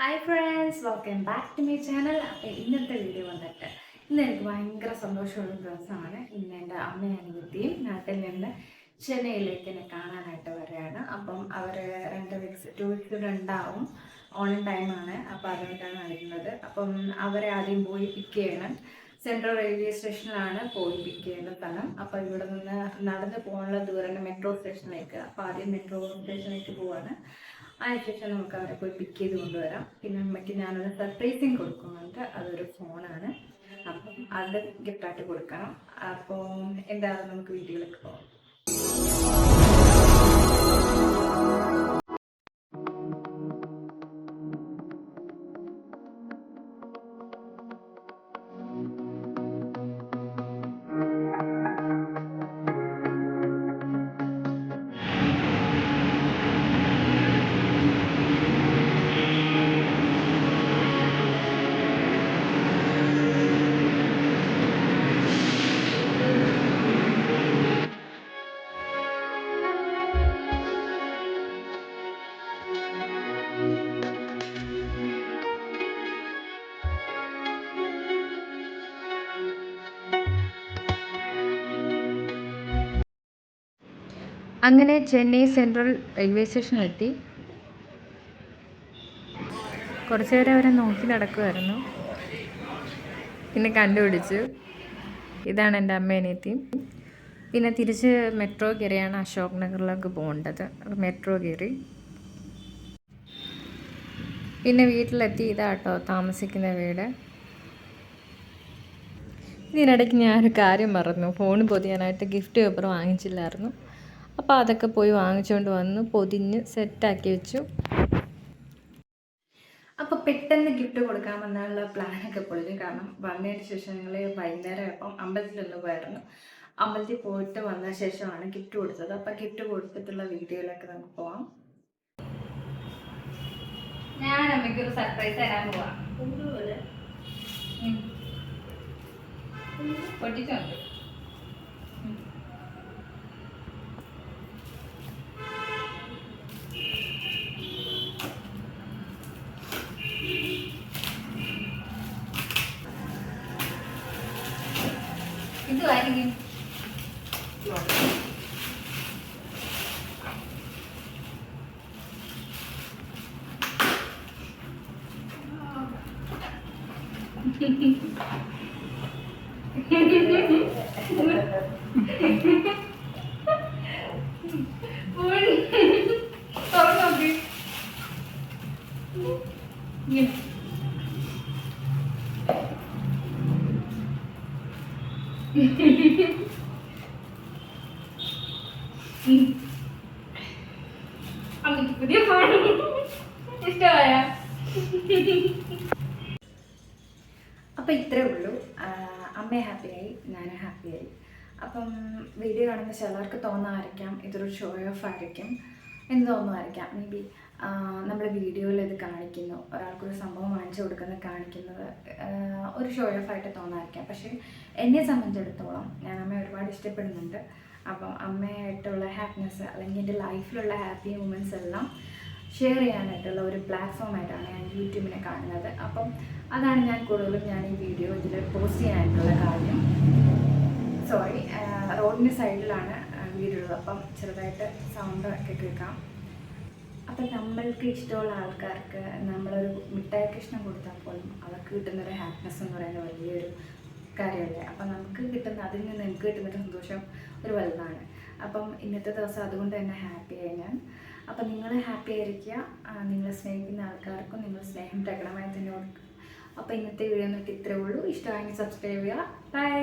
Hi friends, welcome back to my channel. അപ്പോൾ ഇന്നത്തെ video വന്നിട്ട് ഇന്ന് എനിക്ക് ഭയങ്കര സന്തോഷമുള്ള ദിവസമാണ്. ഇന്ന് എൻ്റെ അമ്മയും അനിയത്തിയും നാട്ടിൽ നിന്ന് ചെന്നൈയിലേക്ക് എന്നെ കാണാനായിട്ട് വരികയാണ്. അപ്പം അവർ 2 വീക്സ് ഉണ്ടാവും. ഓണം ടൈമാണ്, അപ്പോൾ അതുകൊണ്ടാണ് വരുന്നത്. അപ്പം അവരെ ആദ്യം പോയി പിക്ക് ചെയ്യണം. സെൻട്രൽ റെയിൽവേ സ്റ്റേഷനിലാണ് പോയി പിക്ക് ചെയ്യേണ്ട സ്ഥലം. അപ്പോൾ ഇവിടെ നിന്ന് നടന്ന് പോകാനുള്ള ദൂരം മെട്രോ സ്റ്റേഷനിലേക്ക്. അപ്പോൾ ആദ്യം മെട്രോ സ്റ്റേഷനിലേക്ക് പോവാണ്. അതിനുശേഷം നമുക്ക് അവരെ പോയി പിക്ക് ചെയ്ത് കൊണ്ടുവരാം. പിന്നെ അമ്മയ്ക്ക് ഞാനൊരു സർപ്രൈസിങ് കൊടുക്കുന്നുണ്ട്. അതൊരു ഫോണാണ്. അപ്പം അത് ഗിഫ്റ്റായിട്ട് കൊടുക്കണം. അപ്പോൾ എന്തായാലും നമുക്ക് വീഡിയോയിലേക്ക് പോകാം. അങ്ങനെ ചെന്നൈ സെൻട്രൽ റെയിൽവേ സ്റ്റേഷനിലെത്തി. കുറച്ച് നേരം അവരെ നോക്കി നടക്കുമായിരുന്നു. പിന്നെ കണ്ടുപിടിച്ചു, ഇതാണ് എൻ്റെ അമ്മേനെത്തി. പിന്നെ തിരിച്ച് മെട്രോ കയറിയാണ് അശോക് നഗറിലേക്ക് പോകേണ്ടത്. മെട്രോ കയറി പിന്നെ വീട്ടിലെത്തി. ഇതാട്ടോ താമസിക്കുന്ന വീട്. ഇതിനിടയ്ക്ക് ഞാനൊരു കാര്യം മറന്നു. ഫോൺ പൊതിയാനായിട്ട് ഗിഫ്റ്റ് പേപ്പർ വാങ്ങിച്ചില്ലായിരുന്നു. അപ്പോൾ അതൊക്കെ പോയി വാങ്ങിച്ചുകൊണ്ട് വന്ന് പൊതിഞ്ഞ് സെറ്റാക്കി വെച്ചു. അപ്പോൾ പെട്ടെന്ന് ഗിഫ്റ്റ് കൊടുക്കാമെന്നുള്ള പ്ലാനൊക്കെ പൊളിഞ്ഞു. കാരണം വന്നതിന് ശേഷം ഞങ്ങൾ വൈകുന്നേരം ആയപ്പം അമ്പലത്തിലൊന്ന് പോയായിരുന്നു. അമ്പലത്തിൽ പോയിട്ട് വന്ന ശേഷമാണ് ഗിഫ്റ്റ് കൊടുത്തത്. അപ്പോൾ ഗിഫ്റ്റ് കൊടുത്തിട്ടുള്ള വീഡിയോയിലൊക്കെ നമുക്ക് പോവാം. ഞാൻ അമ്മയ്ക്കൊരു സർപ്രൈസ് തരാൻ പോവാം. പൊട്ടിച്ചോണ്ട് ഇതുമായിരിക്കും. അമ്മയ്ക്ക് പുതിയ ഫോൺ ഇഷ്ടമായ. അപ്പം ഇത്രേ ഉള്ളൂ. അമ്മ ഹാപ്പിയായി, ഞാനും ഹാപ്പിയായി. അപ്പം വീഡിയോ കാണുന്ന ചിലർക്ക് തോന്നാമായിരിക്കാം ഇതൊരു ഷോ ഓഫ് ആയിരിക്കും എന്ന് തോന്നുമായിരിക്കാം. മേ ബി നമ്മൾ വീഡിയോയിൽ ഇത് കാണിക്കുന്നു, ഒരാൾക്കൊരു സംഭവം വാങ്ങിച്ചു കൊടുക്കുന്നത് കാണിക്കുന്നത് ഒരു ഷോ ഓഫ് ആയിട്ട് തോന്നാമായിരിക്കാം. പക്ഷേ എന്നെ സംബന്ധിച്ചിടത്തോളം ഞാൻ അമ്മയെ ഒരുപാട് ഇഷ്ടപ്പെടുന്നുണ്ട്. അപ്പം അമ്മയായിട്ടുള്ള ഹാപ്പിനെസ് അല്ലെങ്കിൽ എൻ്റെ ലൈഫിലുള്ള ഹാപ്പി മൊമെൻറ്റ്സ് എല്ലാം ഷെയർ ചെയ്യാനായിട്ടുള്ള ഒരു പ്ലാറ്റ്ഫോമായിട്ടാണ് ഞാൻ യൂട്യൂബിനെ കാണുന്നത്. അപ്പം അതാണ് ഞാൻ കൂടുതലും ഈ വീഡിയോ ഇതിൽ പോസ്റ്റ് ചെയ്യാനായിട്ടുള്ള കാര്യം. സോറി, റോഡിൻ്റെ സൈഡിലാണ് വീടുള്ളത്. അപ്പം ചെറുതായിട്ട് സൗണ്ട് ഒക്കെ കേൾക്കാം. അപ്പം നമ്മൾക്ക് ഇഷ്ടമുള്ള ആൾക്കാർക്ക് നമ്മളൊരു മിഠായി കഷ്ണം കൊടുത്താൽ പോലും അവർക്ക് കിട്ടുന്നൊരു ഹാപ്പിനെസ് എന്ന് പറയുന്നത് വലിയൊരു കാര്യമല്ലേ. അപ്പം നമുക്ക് കിട്ടുന്ന അതിൽ നിന്ന് എനിക്ക് കിട്ടുന്നൊരു സന്തോഷം ഒരു വലുതാണ്. അപ്പം ഇന്നത്തെ ദിവസം അതുകൊണ്ട് തന്നെ ഹാപ്പിയായി ഞാൻ. അപ്പം നിങ്ങൾ ഹാപ്പി ആയിരിക്കുക. നിങ്ങളെ സ്നേഹിക്കുന്ന ആൾക്കാർക്കും നിങ്ങൾ സ്നേഹം പ്രകടമായി തന്നെ കൊടുക്കുക. അപ്പോൾ ഇന്നത്തെ വീഡിയോ എന്നിട്ട് ഇത്രയേ ഉള്ളൂ. ഇഷ്ടമായെങ്കിൽ സബ്സ്ക്രൈബ് ചെയ്യുക. ബൈ.